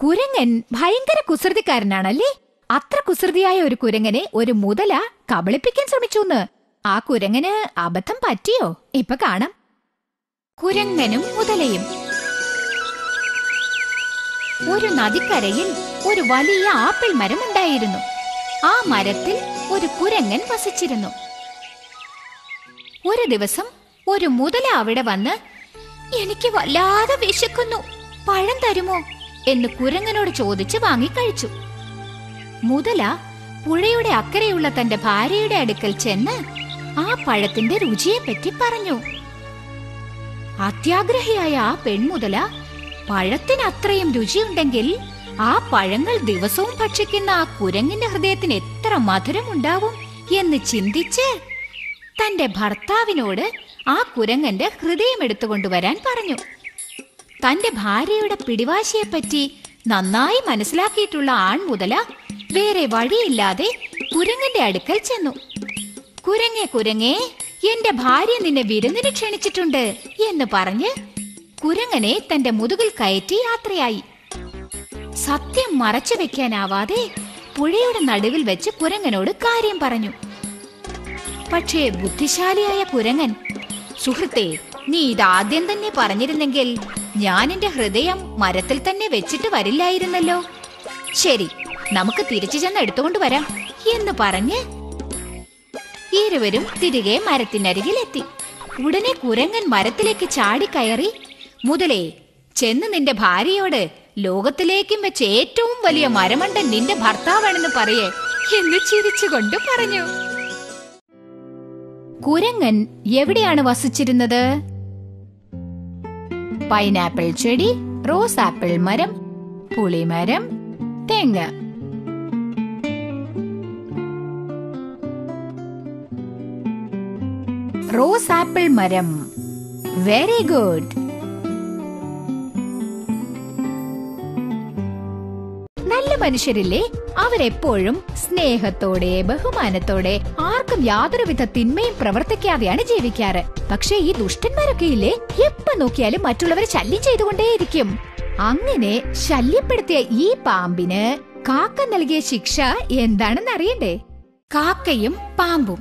കുരങ്ങൻ ഭയങ്കര കുസൃതിക്കാരനാണല്ലേ? അത്ര കുസൃതിയായ ഒരു കുരങ്ങനെ ഒരു മുതല കബളിപ്പിക്കാൻ ശ്രമിച്ചുന്ന്. ആ കുരങ്ങന് അബദ്ധം പറ്റിയോ? ഇപ്പൊ കാണാം. കുരങ്ങനും മുതലയും. ഒരു നദിക്കരയിൽ ഒരു വലിയ ആപ്പിൾ മരം ഉണ്ടായിരുന്നു. ആ മരത്തിൽ ഒരു കുരങ്ങൻ വസിച്ചിരുന്നു. ഒരു ദിവസം ഒരു മുതല അവിടെ വന്ന്, എനിക്ക് വല്ലാതെ വിശക്കുന്നു, പഴം തരുമോ എന്ന് കുരങ്ങനോട് ചോദിച്ച് വാങ്ങിക്കഴിച്ചു. മുതല പുഴയുടെ അക്കരെയുള്ള തന്റെ ഭാര്യയുടെ അടുക്കൽ ചെന്ന് ആ പഴത്തിന്റെ രുചിയെപ്പറ്റി പറഞ്ഞു. അത്യാഗ്രഹിയായ ആ പെൺമുതല പഴത്തിന് അത്രയും രുചിയുണ്ടെങ്കിൽ ആ പഴങ്ങൾ ദിവസവും ഭക്ഷിക്കുന്ന ആ കുരങ്ങിന്റെ ഹൃദയത്തിന് എത്ര മധുരമുണ്ടാവും എന്ന് ചിന്തിച്ച് തന്റെ ഭർത്താവിനോട് ആ കുരങ്ങന്റെ ഹൃദയം എടുത്തുകൊണ്ടുവരാൻ പറഞ്ഞു. തന്റെ ഭാര്യയുടെ പിടിവാശിയെപ്പറ്റി നന്നായി മനസ്സിലാക്കിയിട്ടുള്ള ആൺമുതല വേറെ വഴിയില്ലാതെ കുരങ്ങന്റെ അടുക്കൽ ചെന്നു. കുരങ്ങേ കുരങ്ങേ, എന്റെ ഭാര്യ നിന്നെ വിരുന്നിന് ക്ഷണിച്ചിട്ടുണ്ട് എന്ന് പറഞ്ഞ് കുരങ്ങനെ തന്റെ മുതുകിൽ കയറ്റി യാത്രയായി. സത്യം മറച്ചു വെക്കാനാവാതെ പുഴയുടെ നടുവിൽ വെച്ച് കുരങ്ങനോട് കാര്യം പറഞ്ഞു. പക്ഷേ ബുദ്ധിശാലിയായ കുരങ്ങൻ, സുഹൃത്തേ, നീ ഇതാദ്യം തന്നെ പറഞ്ഞിരുന്നെങ്കിൽ ഞാൻ എന്റെ ഹൃദയം മരത്തിൽ തന്നെ വെച്ചിട്ട് വരില്ലായിരുന്നല്ലോ. ശരി, നമുക്ക് തിരിച്ചു ചെന്ന് എടുത്തുകൊണ്ട് വരാം എന്ന് പറഞ്ഞ് ഇരുവരും തിരികെ മരത്തിനരികിലെത്തി. ഉടനെ കുരങ്ങൻ മരത്തിലേക്ക് ചാടിക്കയറി, മുതലേ, ചെന്ന് നിന്റെ ഭാര്യയോട് ലോകത്തിലേക്കും വെച്ച് ഏറ്റവും വലിയ മരമണ്ടൻ നിന്റെ ഭർത്താവാണെന്ന് പറയേ എന്ന് ചിരിച്ചുകൊണ്ട് പറഞ്ഞു. കുരങ്ങൻ എവിടെയാണ് വസിച്ചിരുന്നത്? പൈനാപ്പിൾ ചെടി, റോസാപ്പിൾ മരം, പുളിമരം, തെങ്ങ്. റോസാപ്പിൾ മരം. Very good. നല്ല മനുഷ്യരില്ലേ? അവരെപ്പോഴും സ്നേഹത്തോടെ ബഹുമാനത്തോടെ ആർക്കും യാതൊരുവിധ തിന്മയും പ്രവർത്തിക്കാതെയാണ് ജീവിക്കാറ്. പക്ഷെ ഈ ദുഷ്ടന്മാരൊക്കെ ഇല്ലേ, എപ്പോ നോക്കിയാലും മറ്റുള്ളവരെ ശല്യം ചെയ്തുകൊണ്ടേയിരിക്കും. അങ്ങനെ ശല്യപ്പെടുത്തിയ ഈ പാമ്പിന് കാക്ക നൽകിയ ശിക്ഷ എന്താണെന്ന് അറിയണ്ടേ? കാക്കയും പാമ്പും.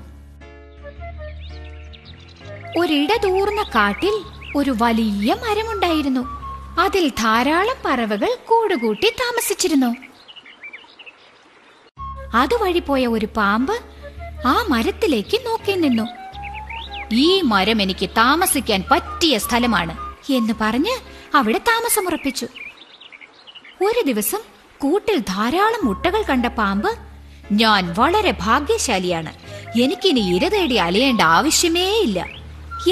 ഒരിടതൂർന്ന കാട്ടിൽ ഒരു വലിയ മരമുണ്ടായിരുന്നു. അതിൽ ധാരാളം പറവകൾ കൂടുകൂട്ടി താമസിച്ചിരുന്നു. അതുവഴി പോയ ഒരു പാമ്പ് ആ മരത്തിലേക്ക് നോക്കി നിന്നു. ഈ മരം എനിക്ക് താമസിക്കാൻ പറ്റിയ സ്ഥലമാണ് എന്ന് പറഞ്ഞ് അവിടെ താമസമുറപ്പിച്ചു. ഒരു ദിവസം കൂട്ടിൽ ധാരാളം മുട്ടകൾ കണ്ട പാമ്പ്, ഞാൻ വളരെ ഭാഗ്യശാലിയാണ്, എനിക്കിനി ഇര തേടി അലയേണ്ട ആവശ്യമേ ഇല്ല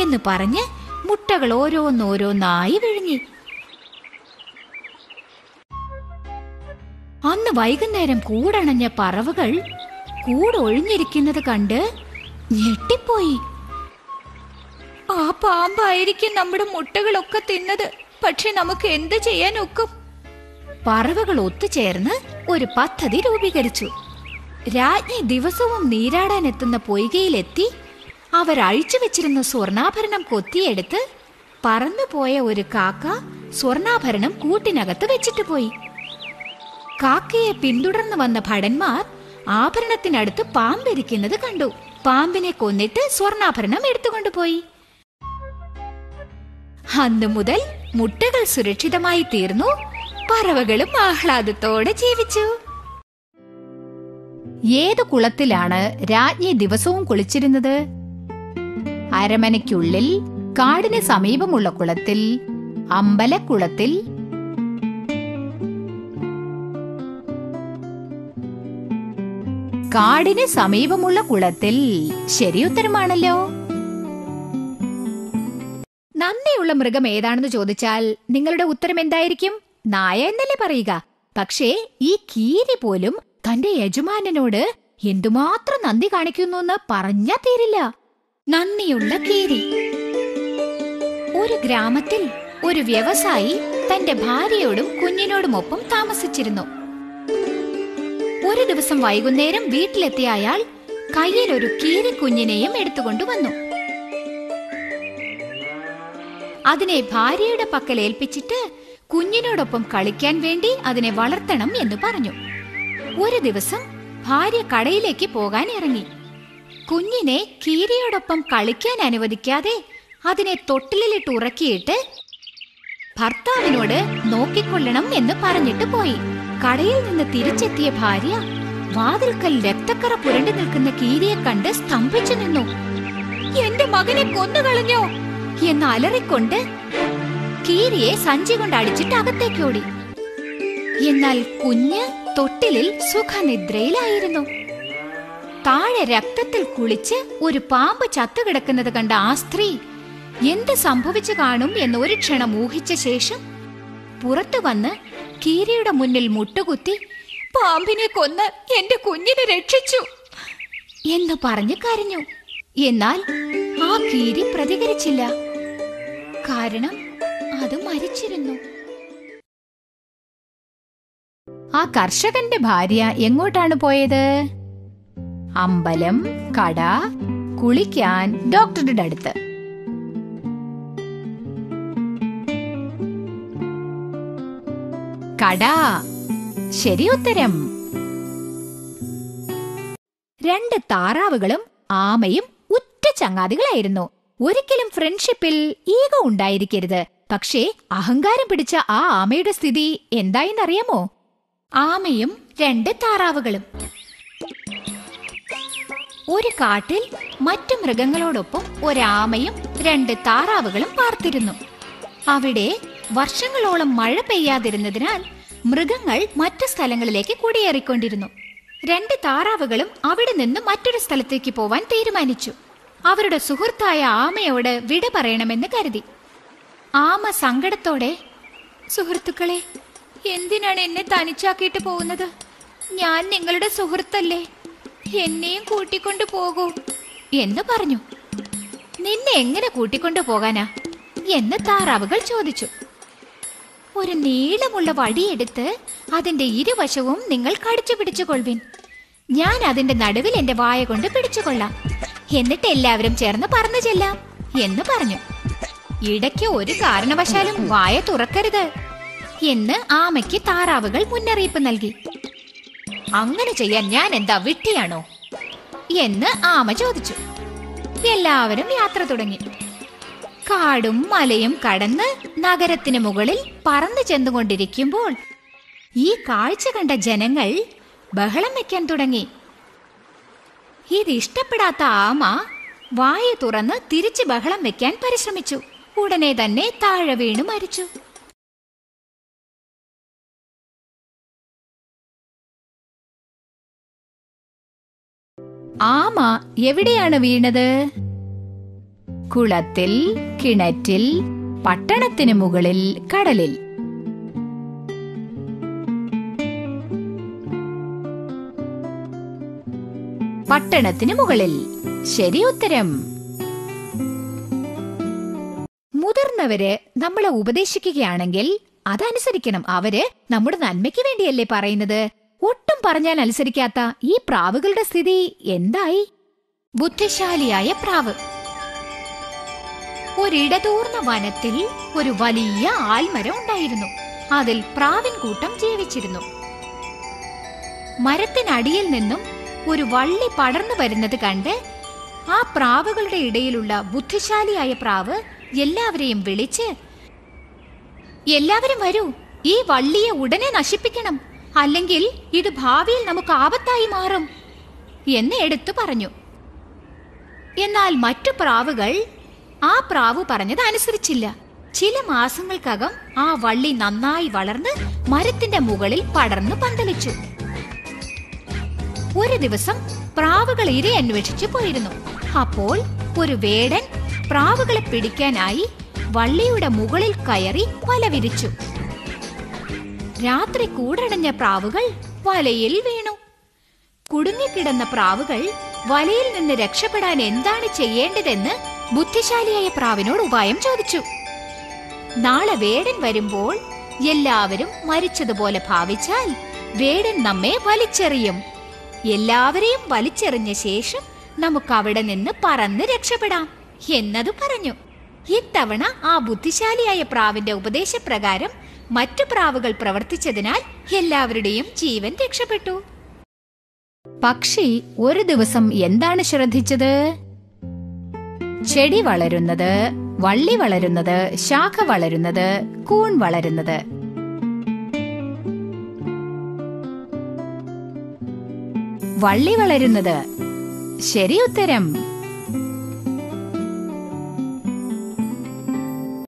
എന്ന് പറഞ്ഞ് മുട്ടകൾ ഓരോന്നോരോന്നായി വിഴുങ്ങി. അന്ന് വൈകുന്നേരം കൂടണഞ്ഞ പറവകൾ കൂടൊഴിഞ്ഞിരിക്കുന്നത് കണ്ട് ഞെട്ടിപ്പോയി. ആ പാമ്പായിരിക്കും നമ്മുടെ മുട്ടകളൊക്കെ തിന്നത്. പക്ഷെ നമുക്ക് എന്ത് ചെയ്യാൻ ഒക്കും? പറവകൾ ഒത്തുചേർന്ന് ഒരു പദ്ധതി രൂപീകരിച്ചു. രാജ്ഞി ദിവസവും നീരാടാൻ എത്തുന്ന പൊയ്കയിലെത്തി അവർ അഴിച്ചു വെച്ചിരുന്ന സ്വർണാഭരണം കൊത്തിയെടുത്ത് പറന്നുപോയ ഒരു കാക്ക സ്വർണാഭരണം കൂട്ടിനകത്ത് വെച്ചിട്ട് പോയി. കാക്കയെ പിന്തുടർന്നു വന്ന ഭടന്മാർ ആഭരണത്തിനടുത്ത് പാമ്പിരിക്കുന്നത് കണ്ടു. പാമ്പിനെ കൊന്നിട്ട് സ്വർണാഭരണം എടുത്തുകൊണ്ടുപോയി. അന്നു മുതൽ മുട്ടകൾ സുരക്ഷിതമായി തീർന്നു. പറവകളും ആഹ്ലാദത്തോടെ ജീവിച്ചു. ഏതു കുളത്തിലാണ് രാജ്ഞി ദിവസവും കുളിച്ചിരുന്നത്? അരമനയ്ക്കുള്ളിൽ, കാടിന് സമീപമുള്ള കുളത്തിൽ, അമ്പലക്കുളത്തിൽ. കാടിന് സമീപമുള്ള കുളത്തിൽ. ശരിയുത്തരമാണല്ലോ. നന്ദിയുള്ള മൃഗം ഏതാണെന്ന് ചോദിച്ചാൽ നിങ്ങളുടെ ഉത്തരം എന്തായിരിക്കും? നായ എന്നല്ലേ പറയുക. പക്ഷേ ഈ കീരി പോലും തന്റെ യജമാനനോട് എന്തുമാത്രം നന്ദി കാണിക്കുന്നു എന്ന് പറഞ്ഞാ തീരില്ല. നന്ദിയുള്ള കീരി. ഒരു ഗ്രാമത്തിൽ ഒരു വ്യവസായി തന്റെ ഭാര്യയോടും കുഞ്ഞിനോടുമൊപ്പം താമസിച്ചിരുന്നു. ഒരു ദിവസം വൈകുന്നേരം വീട്ടിലെത്തിയ അയാൾ കയ്യിൽ ഒരു കീരിക്കുഞ്ഞിനെയും എടുത്തുകൊണ്ടുവന്നു. അതിനെ ഭാര്യയുടെ പക്കൽ ഏൽപ്പിച്ചിട്ട് കുഞ്ഞിനോടൊപ്പം കളിക്കാൻ വേണ്ടി അതിനെ വളർത്തണം എന്ന് പറഞ്ഞു. ഒരു ദിവസം ഭാര്യ കടയിലേക്ക് പോകാൻ ഇറങ്ങി. കുഞ്ഞിനെ കീരിയോടൊപ്പം കളിക്കാൻ അനുവദിക്കാതെ അതിനെ തൊട്ടിലിട്ട് ഉറക്കിയിട്ട് ഭർത്താവിനോട് നോക്കിക്കൊള്ളണം എന്ന് പറഞ്ഞിട്ട് പോയി. കടയിൽ നിന്ന് തിരിച്ചെത്തിയ ഭാര്യ വാതിൽക്കൽ രക്തക്കറ പുരണ്ടു നിൽക്കുന്ന കീരിയെ കണ്ട് സ്തംഭിച്ചു നിന്നു. എന്റെ മകനെ കൊന്നുകളഞ്ഞോ എന്ന് അലറിക്കൊണ്ട് കീരിയെ സഞ്ചി കൊണ്ട് അടിച്ചിട്ട് അകത്തേക്ക് ഓടി. എന്നാൽ കുഞ്ഞ് തൊട്ടിലിൽ സുഖനിദ്രയിലായിരുന്നു. താഴെ രക്തത്തിൽ കുളിച്ച് ഒരു പാമ്പ് ചത്തുകിടക്കുന്നത് കണ്ട ആ സ്ത്രീ എന്ത് സംഭവിച്ചു കാണും എന്ന് ഒരു ക്ഷണം ഊഹിച്ച ശേഷം പുറത്തു വന്ന് കീരിയുടെ മുന്നിൽ മുട്ടുകുത്തി പാമ്പിനെ കൊന്ന് എന്റെ കുഞ്ഞിനെ രക്ഷിച്ചു എന്ന് പറഞ്ഞു കരഞ്ഞു. എന്നാൽ ആ കീരി പ്രതികരിച്ചില്ല. കാരണം അത് മരിച്ചിരുന്നു. ആ കർഷകന്റെ ഭാര്യ എങ്ങോട്ടാണ് പോയത്? അമ്പലം, കട, കുളിക്കാൻ, ഡോക്ടറുടെ അടുത്ത്. കട. ശരി ഉത്തരം. 2 താറാവുകളും ആമയും ഉറ്റ ചങ്ങാതികളായിരുന്നു. ഒരിക്കലും ഫ്രണ്ട്ഷിപ്പിൽ ഈഗോ ഉണ്ടായിരിക്കരുത്. പക്ഷേ അഹങ്കാരം പിടിച്ച ആ ആമയുടെ സ്ഥിതി എന്തായെന്നറിയാമോ? ആമയും 2 താറാവുകളും ഒരു കാട്ടിൽ മറ്റു മൃഗങ്ങളോടൊപ്പം ഒരാമയും 2 താറാവുകളും പാർത്തിരുന്നു. അവിടെ വർഷങ്ങളോളം മഴ പെയ്യാതിരുന്നതിനാൽ മൃഗങ്ങൾ മറ്റു സ്ഥലങ്ങളിലേക്ക് കുടിയേറിക്കൊണ്ടിരുന്നു. 2 താറാവുകളും അവിടെ നിന്ന് മറ്റൊരു സ്ഥലത്തേക്ക് പോവാൻ തീരുമാനിച്ചു. അവരുടെ സുഹൃത്തായ ആമയോട് വിട പറയണമെന്ന് കരുതി. ആമ സങ്കടത്തോടെ, സുഹൃത്തുക്കളെ, എന്തിനാണ് എന്നെ തനിച്ചാക്കിയിട്ട് പോകുന്നത്? ഞാൻ നിങ്ങളുടെ സുഹൃത്തല്ലേ, എന്നെയും കൂട്ടിക്കൊണ്ടു പോകൂ എന്ന് പറഞ്ഞു. നിന്നെ എങ്ങനെ കൂട്ടിക്കൊണ്ടു പോകാനാ എന്ന് താറാവുകൾ ചോദിച്ചു. ഒരു നീളമുള്ള വടിയെടുത്ത് അതിന്റെ ഇരുവശവും നിങ്ങൾ കടിച്ചു പിടിച്ചുകൊള്ളുവിൻ. ഞാൻ അതിന്റെ നടുവിൽ എന്റെ വായ കൊണ്ട് പിടിച്ചുകൊള്ളാം. എന്നിട്ട് എല്ലാവരും ചേർന്ന് പറന്നു ചെല്ലാം എന്ന് പറഞ്ഞു. ഇടയ്ക്ക് ഒരു കാരണവശാലും വായ തുറക്കരുത് എന്ന് ആമയ്ക്ക് താറാവുകൾ മുന്നറിയിപ്പ് നൽകി. അങ്ങനെ ചെയ്യാൻ ഞാൻ എന്താ വിട്ടിയാണോ എന്ന് ആമ ചോദിച്ചു. എല്ലാവരും യാത്ര തുടങ്ങി. കാടും മലയും കടന്ന് നഗരത്തിന് മുകളിൽ പറന്നു ചെന്നുകൊണ്ടിരിക്കുമ്പോൾ ഈ കാഴ്ച കണ്ട ജനങ്ങൾ ബഹളം വെക്കാൻ തുടങ്ങി. ഇത് ഇഷ്ടപ്പെടാത്ത ആമ വായ തുറന്ന് തിരിച്ച് ബഹളം വെക്കാൻ പരിശ്രമിച്ചു. ഉടനെ തന്നെ താഴെ വീണു മരിച്ചു. ആമ എവിടെയാണ് വീണത്? കുളത്തിൽ, കിണറ്റിൽ, പട്ടണത്തിന് മുകളിൽ, കടലിൽ. പട്ടണത്തിന് മുകളിൽ. ശരി ഉത്തരം. മുതിർന്നവര് നമ്മളെ ഉപദേശിക്കുകയാണെങ്കിൽ അതനുസരിക്കണം. അവര് നമ്മുടെ നന്മയ്ക്ക് വേണ്ടിയല്ലേ പറയുന്നത്. ഒട്ടും പറഞ്ഞാൽ അനുസരിക്കാത്ത ഈ പ്രാവുകളുടെ സ്ഥിതി എന്തായി? ബുദ്ധിശാലിയായ പ്രാവ്. ഒരിടതൂർന്ന വനത്തിൽ ഒരു വലിയ ആൽമരം ഉണ്ടായിരുന്നു. അതിൽ പ്രാവിൻ കൂട്ടം ജീവിച്ചിരുന്നു. മരത്തിനടിയിൽ നിന്നും ഒരു വള്ളി പടർന്നു വരുന്നത് കണ്ട് ആ പ്രാവുകളുടെ ഇടയിലുള്ള ബുദ്ധിശാലിയായ പ്രാവ് എല്ലാവരെയും വിളിച്ച്, എല്ലാവരും വരൂ, ഈ വള്ളിയെ ഉടനെ നശിപ്പിക്കണം, അല്ലെങ്കിൽ ഇത് ഭാവിയിൽ നമുക്ക് ആപത്തായി മാറും എന്ന് എടുത്തു പറഞ്ഞു. എന്നാൽ മറ്റു പ്രാവുകൾ ആ പ്രാവ് പറഞ്ഞത് അനുസരിച്ചില്ല. ചില മാസങ്ങൾക്കകം ആ വള്ളി നന്നായി വളർന്ന് മരത്തിന്റെ മുകളിൽ പടർന്നു പന്തലിച്ചു. ഒരു ദിവസം പ്രാവുകൾ ഇര അന്വേഷിച്ചു പോയിരുന്നു. അപ്പോൾ ഒരു വേടൻ പ്രാവുകളെ പിടിക്കാനായി വള്ളിയുടെ മുകളിൽ കയറി വല വിരിച്ചു. രാത്രി കൂടടഞ്ഞ പ്രാവുകൾ വലയിൽ വീണു. കുടുങ്ങിക്കിടന്ന പ്രാവുകൾ വലയിൽ നിന്ന് രക്ഷപ്പെടാൻ എന്താണ് ചെയ്യേണ്ടതെന്ന് ബുദ്ധിശാലിയായ പ്രാവിനോട് ഉപായം ചോദിച്ചു. നാളെ വേടൻ വരുമ്പോൾ എല്ലാവരും മരിച്ചതുപോലെ ഭാവിച്ചാൽ വേടൻ നമ്മെ വലിച്ചെറിയും. എല്ലാവരെയും വലിച്ചെറിഞ്ഞ ശേഷം നമുക്ക് അവിടെ നിന്ന് പറന്ന് രക്ഷപ്പെടാം എന്നത് പറഞ്ഞു. ഇത്തവണ ആ ബുദ്ധിശാലിയായ പ്രാവിന്റെ ഉപദേശപ്രകാരം മറ്റു പ്രാവുകൾ പ്രവർത്തിച്ചതിനാൽ എല്ലാവരുടെയും ജീവൻ രക്ഷപ്പെട്ടു. പക്ഷി ഒരു ദിവസം എന്താണ് ശ്രദ്ധിച്ചത്? ചെടി വളരുന്നത്, വള്ളി വളരുന്നത്, ശാഖ വളരുന്നത്, കൂൺ വളരുന്നത്. വള്ളി വളരുന്നത്. ശരി ഉത്തരം.